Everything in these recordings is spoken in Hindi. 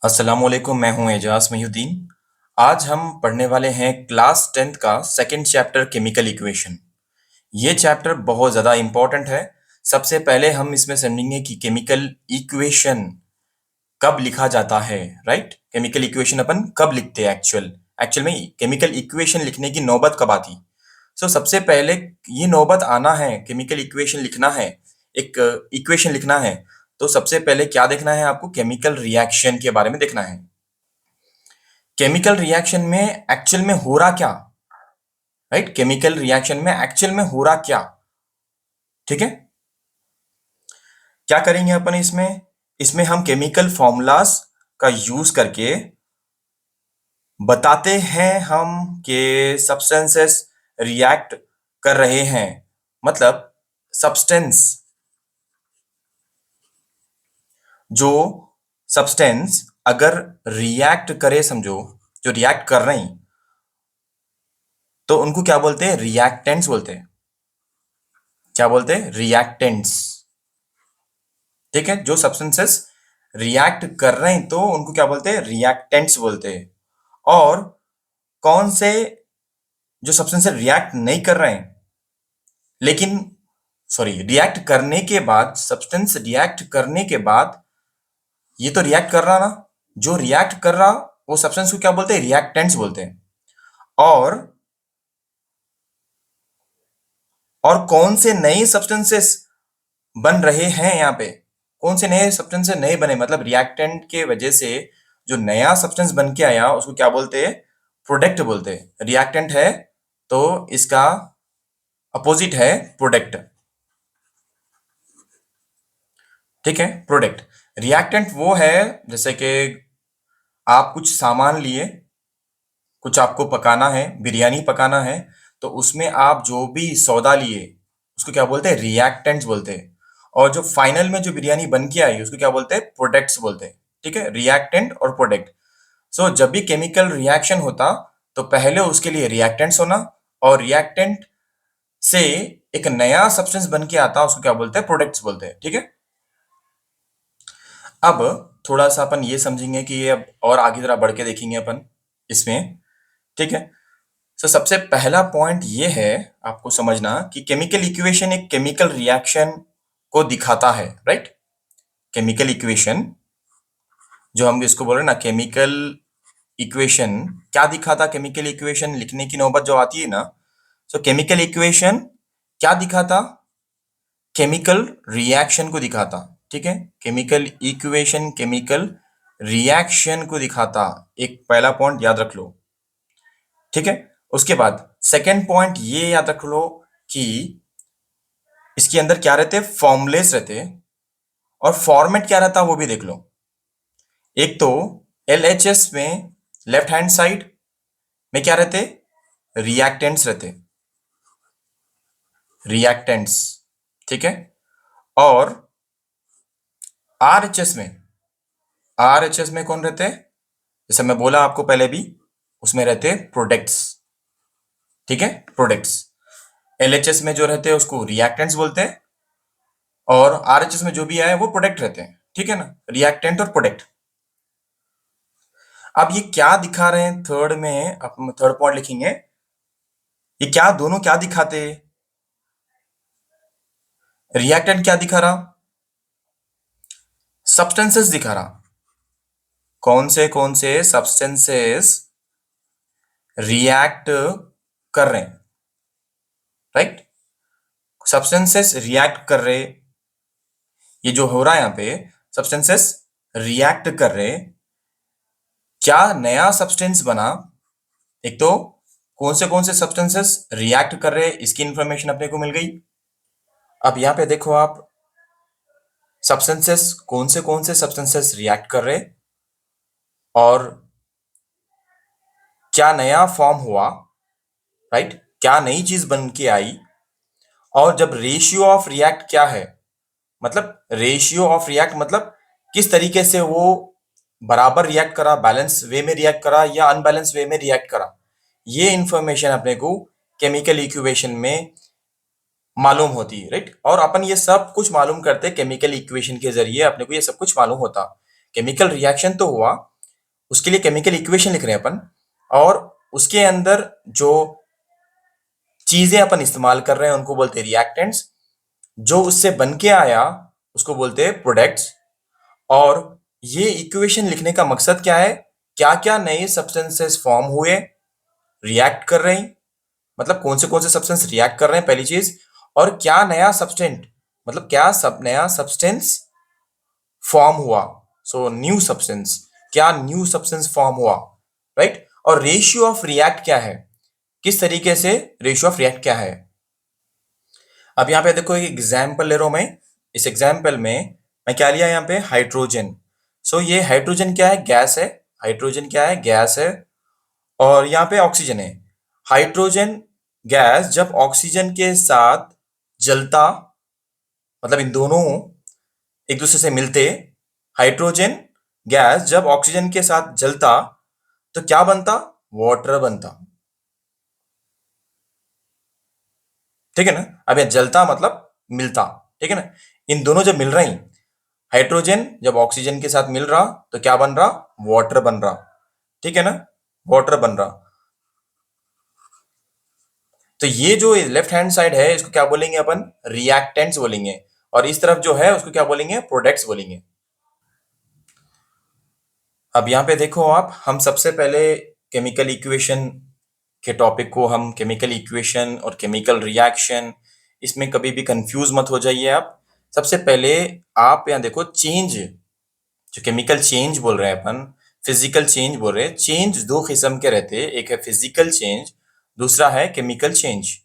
अस्सलामुअलैकुम, मैं हूं एजाज महीउद्दीन। आज हम पढ़ने वाले हैं क्लास 10th का सेकंड चैप्टर केमिकल इक्वेशन। ये चैप्टर बहुत ज़्यादा इम्पोर्टेंट है। सबसे पहले हम इसमें समझेंगे कि केमिकल इक्वेशन कब लिखा जाता है। राइट, केमिकल इक्वेशन अपन कब लिखते हैं, एक्चुअल में केमिकल इक्वेशन लिखने की नौबत कब आती। सबसे पहले ये नौबत आना है, केमिकल इक्वेशन लिखना है, एक इक्वेशन लिखना है। तो सबसे पहले क्या देखना है आपको, केमिकल रिएक्शन के बारे में देखना है। केमिकल रिएक्शन में एक्चुअल में हो रहा क्या। राइट, केमिकल रिएक्शन में एक्चुअल में हो रहा क्या। ठीक है, क्या करेंगे अपन इसमें इसमें हम केमिकल फॉर्मूलाज का यूज करके बताते हैं हम कि सब्सटेंसेस रिएक्ट कर रहे हैं। मतलब सब्सटेंस जो सब्सटेंस अगर रिएक्ट करे, समझो जो रिएक्ट कर रहे हैं, तो उनको क्या बोलते हैं, रिएक्टेंट्स बोलते हैं। क्या बोलते हैं, रिएक्टेंट्स। ठीक है, जो सब्सटेंसेस रिएक्ट कर रहे हैं तो उनको क्या बोलते हैं, रिएक्टेंट्स बोलते हैं। और कौन से जो सब्सटेंसेस रिएक्ट नहीं कर रहे हैं, लेकिन रिएक्ट करने के बाद, सब्सटेंस रिएक्ट करने के बाद ये तो रिएक्ट कर रहा ना, जो रिएक्ट कर रहा वो सब्सटेंस को क्या बोलते हैं, रिएक्टेंट्स बोलते हैं। और कौन से नए सब्सटेंसेस बन रहे हैं यहाँ पे, कौन से नए सब्सटेंस नए बने, मतलब रिएक्टेंट के वजह से जो नया सब्सटेंस बन के आया उसको क्या बोलते हैं, प्रोडक्ट बोलते हैं। रिएक्टेंट है तो इसका अपोजिट है प्रोडक्ट। ठीक है, प्रोडक्ट। रिएक्टेंट वो है जैसे कि आप कुछ सामान लिए, कुछ आपको पकाना है, बिरयानी पकाना है, तो उसमें आप जो भी सौदा लिए उसको क्या बोलते हैं, रिएक्टेंट्स बोलते हैं। और जो फाइनल में जो बिरयानी बन के आई उसको क्या बोलते हैं, प्रोडक्ट्स बोलते हैं। ठीक है, रिएक्टेंट और प्रोडक्ट। जब भी केमिकल रिएक्शन होता तो पहले उसके लिए रिएक्टेंट्स होना, और रिएक्टेंट से एक नया सब्सटेंस बन के आता उसको क्या बोलते हैं, प्रोडक्ट्स बोलते हैं। ठीक है, अब थोड़ा सा अपन ये समझेंगे कि ये अब और आगे जरा बढ़ के देखेंगे अपन इसमें। ठीक है, सबसे पहला पॉइंट ये है आपको समझना कि केमिकल इक्वेशन एक केमिकल रिएक्शन को दिखाता है। राइट, केमिकल इक्वेशन जो हम इसको बोल रहे हैं ना, केमिकल इक्वेशन क्या दिखाता, केमिकल इक्वेशन लिखने की नौबत जो आती है ना, केमिकल इक्वेशन क्या दिखाता, केमिकल रिएक्शन को दिखाता। ठीक है, केमिकल इक्वेशन केमिकल रिएक्शन को दिखाता, एक पहला पॉइंट याद रख लो। ठीक है, उसके बाद सेकेंड पॉइंट ये याद रख लो कि इसके अंदर क्या रहते, फॉर्मुलेस रहते, और फॉर्मेट क्या रहता वो भी देख लो। एक तो एलएचएस में लेफ्ट हैंड साइड में क्या रहते, रिएक्टेंट्स रहते, रिएक्टेंट्स। ठीक है, और आरएचएस में कौन रहते, जैसे मैं बोला आपको पहले भी, उसमें रहते प्रोडक्ट्स। ठीक है, प्रोडक्ट्स। एलएचएस में जो रहते हैं उसको रिएक्टेंट्स बोलते हैं, और आरएचएस में जो भी आए वो प्रोडक्ट रहते हैं। ठीक है ना, रिएक्टेंट और प्रोडक्ट। अब ये क्या दिखा रहे हैं, थर्ड में आप थर्ड पॉइंट लिखेंगे, ये क्या दोनों क्या दिखाते, रिएक्टेंट क्या दिखा रहा, सब्सटेंसेस दिखा रहा। कौन से सब्सटेंसेस रिएक्ट कर रहे हैं। राइट, सब्सटेंसेस रिएक्ट कर रहे, ये जो हो रहा है यहां पे, सब्सटेंसेस रिएक्ट कर रहे, क्या नया सब्सटेंस बना। एक तो कौन से सब्सटेंसेस रिएक्ट कर रहे, इसकी इंफॉर्मेशन अपने को मिल गई। अब यहां पे देखो आप, सब्सटेंसेस कौन से सब्सटेंसेस रिएक्ट कर रहे, और क्या नया फॉर्म हुआ। राइट, क्या नई चीज बन के आई, और जब रेशियो ऑफ रिएक्ट क्या है, मतलब रेशियो ऑफ रिएक्ट मतलब किस तरीके से वो बराबर रिएक्ट करा, बैलेंस वे में रिएक्ट करा या अनबैलेंस वे में रिएक्ट करा। ये इंफॉर्मेशन अपने को केमिकल इक्वेशन में मालूम होती है। राइट, और अपन ये सब कुछ मालूम करते केमिकल इक्वेशन के जरिए, अपने को ये सब कुछ मालूम होता। केमिकल रिएक्शन तो हुआ, उसके लिए केमिकल इक्वेशन लिख रहे हैं अपन, और उसके अंदर जो चीजें अपन इस्तेमाल कर रहे हैं उनको बोलते हैं रिएक्टेंट्स, जो उससे बन के आया उसको बोलते हैं प्रोडक्ट्स। और ये इक्वेशन लिखने का मकसद क्या है, क्या क्या नए सब्सटेंसेस फॉर्म हुए, रिएक्ट कर रहे हैं, मतलब कौन से सब्सटेंस रिएक्ट कर रहे हैं पहली चीज, और क्या नया सब्सटेंट, मतलब क्या सब नया सब्सटेंस फॉर्म हुआ, सो न्यू सब्सटेंस, क्या न्यू सब्सटेंस फॉर्म हुआ, राइट। और रेशियो ऑफ रिएक्ट क्या है, किस तरीके से रेशियो ऑफ रिएक्ट क्या है। अब यहाँ पे देखो एक एग्जाम्पल ले रहा हूं मैं। इस एग्जाम्पल में मैं क्या लिया यहाँ पे, हाइड्रोजन। सो ये हाइड्रोजन क्या है, गैस है। हाइड्रोजन क्या है, गैस है। और यहाँ पे ऑक्सीजन है। हाइड्रोजन गैस जब ऑक्सीजन के साथ जलता, मतलब इन दोनों एक दूसरे से मिलते, हाइड्रोजन गैस जब ऑक्सीजन के साथ जलता तो क्या बनता, वाटर बनता। ठीक है ना। अब यह जलता मतलब मिलता, ठीक है ना। इन दोनों जब मिल रही, हाइड्रोजन जब ऑक्सीजन के साथ मिल रहा तो क्या बन रहा, वाटर बन रहा, ठीक है ना, वाटर बन रहा। तो ये जो लेफ्ट हैंड साइड है इसको क्या बोलेंगे अपन, रिएक्टेंट्स बोलेंगे, और इस तरफ जो है उसको क्या बोलेंगे, प्रोडक्ट्स बोलेंगे। अब यहाँ पे देखो आप, हम सबसे पहले केमिकल इक्वेशन के टॉपिक को, हम केमिकल इक्वेशन और केमिकल रिएक्शन, इसमें कभी भी कंफ्यूज मत हो जाइए आप। सबसे पहले आप यहाँ देखो, चेंज, जो केमिकल चेंज बोल रहे हैं अपन, फिजिकल चेंज बोल रहे हैं। चेंज दो किस्म के रहते हैं, एक है फिजिकल चेंज, दूसरा है केमिकल चेंज।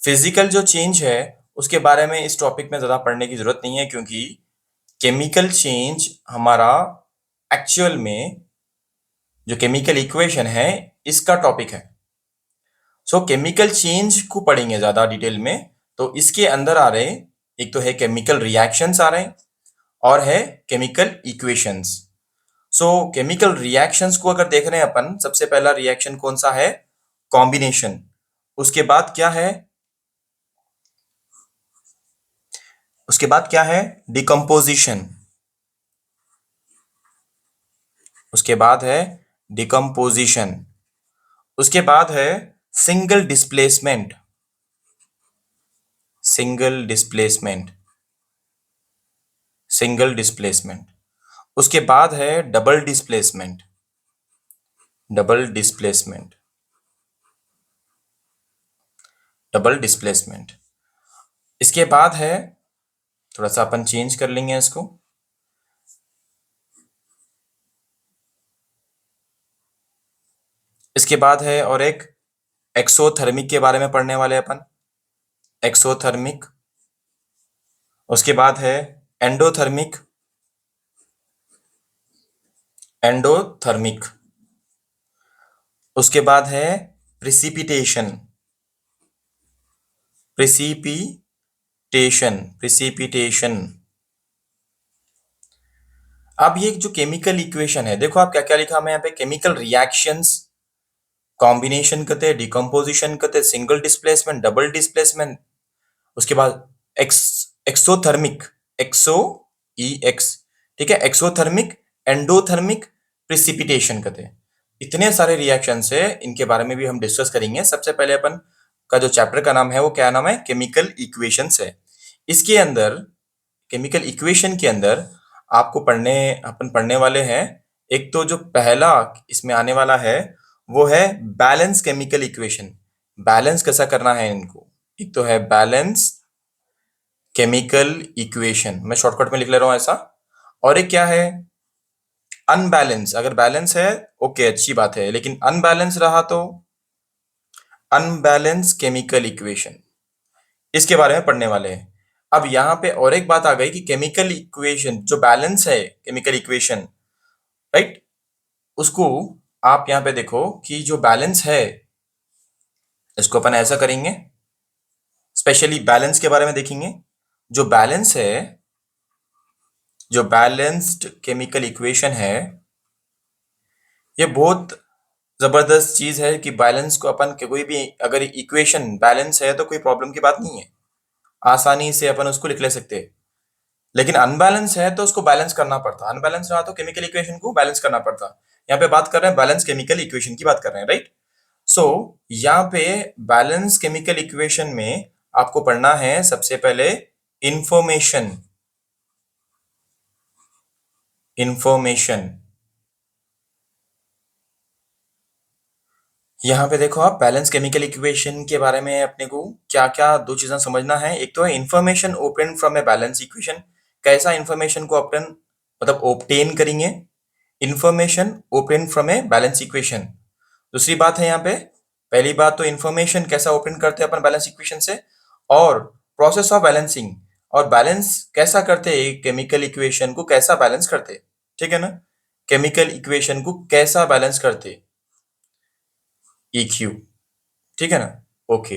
फिजिकल जो चेंज है उसके बारे में इस टॉपिक में ज्यादा पढ़ने की जरूरत नहीं है, क्योंकि केमिकल चेंज हमारा एक्चुअल में जो केमिकल इक्वेशन है इसका टॉपिक है। सो केमिकल चेंज को पढ़ेंगे ज्यादा डिटेल में, तो इसके अंदर आ रहे, एक तो है केमिकल रिएक्शंस आ रहे हैं, और है केमिकल इक्वेशंस। सो केमिकल रिएक्शंस को अगर देख रहे हैं अपन, सबसे पहला रिएक्शन कौन सा है, कॉम्बिनेशन। उसके बाद क्या है, उसके बाद क्या है, डिकम्पोजिशन। उसके बाद है डिकम्पोजिशन। उसके बाद है single displacement. Single displacement, single displacement. उसके बाद है double displacement, double displacement, double displacement. इसके बाद है, थोड़ा सा अपन चेंज कर लेंगे इसको, इसके बाद है और एक एक्सोथर्मिक के बारे में पढ़ने वाले अपन, एक्सोथर्मिक। उसके बाद है एंडोथर्मिक, एंडोथर्मिक। उसके बाद है प्रिसिपिटेशन, प्रिसिपिटेशन, प्रिसिपिटेशन। अब ये जो केमिकल इक्वेशन है, देखो आप क्या क्या लिखा मैं यहाँ पे, केमिकल रिएक्शंस, कॉम्बिनेशन कहते हैं, डिकम्पोजिशन कहते हैं, सिंगल डिस्प्लेसमेंट, डबल डिस्प्लेसमेंट। उसके बाद एक्स एक्सोथर्मिक, एक्सो ई एक्स, ठीक है, एक्सोथर्मिक, एंडोथर्मिक, प्रिसिपिटेशन कहते हैं। इतने सारे रिएक्शंस है, इनके बारे में भी हम डिस्कस करेंगे। सबसे पहले अपन का जो चैप्टर का नाम है वो क्या नाम है, केमिकल इक्वेशंस है। इसके अंदर, केमिकल इक्वेशन के अंदर आपको अपन पढ़ने वाले हैं, एक तो जो पहला इसमें आने वाला है वो है बैलेंस केमिकल इक्वेशन। बैलेंस कैसा करना है इनको, एक तो है बैलेंस केमिकल इक्वेशन, मैं शॉर्टकट में लिख ले रहा हूं ऐसा। और एक क्या है, अनबैलेंस। अगर बैलेंस है ओके अच्छी बात है, लेकिन अनबैलेंस रहा तो अनबैलेंस केमिकल इक्वेशन, इसके बारे में पढ़ने वाले हैं। अब यहां पे और एक बात आ गई कि केमिकल इक्वेशन जो बैलेंस है, केमिकल इक्वेशन, राइट, उसको आप यहां पे देखो कि जो बैलेंस है इसको अपन ऐसा करेंगे, स्पेशली बैलेंस के बारे में देखेंगे। जो बैलेंस है, जो बैलेंस्ड केमिकल इक्वेशन है, ये बहुत जबरदस्त चीज है कि बैलेंस को अपन कोई भी अगर इक्वेशन बैलेंस है तो कोई प्रॉब्लम की बात नहीं है, आसानी से अपन उसको लिख ले सकते हैं। लेकिन अनबैलेंस है तो उसको बैलेंस करना पड़ता, अनबैलेंस रहा तो केमिकल इक्वेशन को बैलेंस करना पड़ता। यहाँ पे बात कर रहे हैं बैलेंस केमिकल इक्वेशन की बात कर रहे हैं, राइट। सो यहाँ पे बैलेंस केमिकल इक्वेशन में आपको पढ़ना है सबसे पहले इंफॉर्मेशन। इंफॉर्मेशन यहाँ पे देखो, आप बैलेंस केमिकल इक्वेशन के बारे में अपने को क्या क्या दो चीजें समझना है। एक तो है information open from a balance equation, कैसा इंफॉर्मेशन को अपन मतलब ऑब्टेन करेंगे, information open from a balance equation. दूसरी बात है यहाँ पे, पहली बात तो इंफॉर्मेशन कैसा ओपन करते हैं अपन बैलेंस इक्वेशन से, और प्रोसेस ऑफ बैलेंसिंग, और बैलेंस कैसा करते हैं केमिकल इक्वेशन को, कैसा बैलेंस करते, ठीक है ना, केमिकल इक्वेशन को कैसा बैलेंस करते, EQ, ठीक है ना। ओके।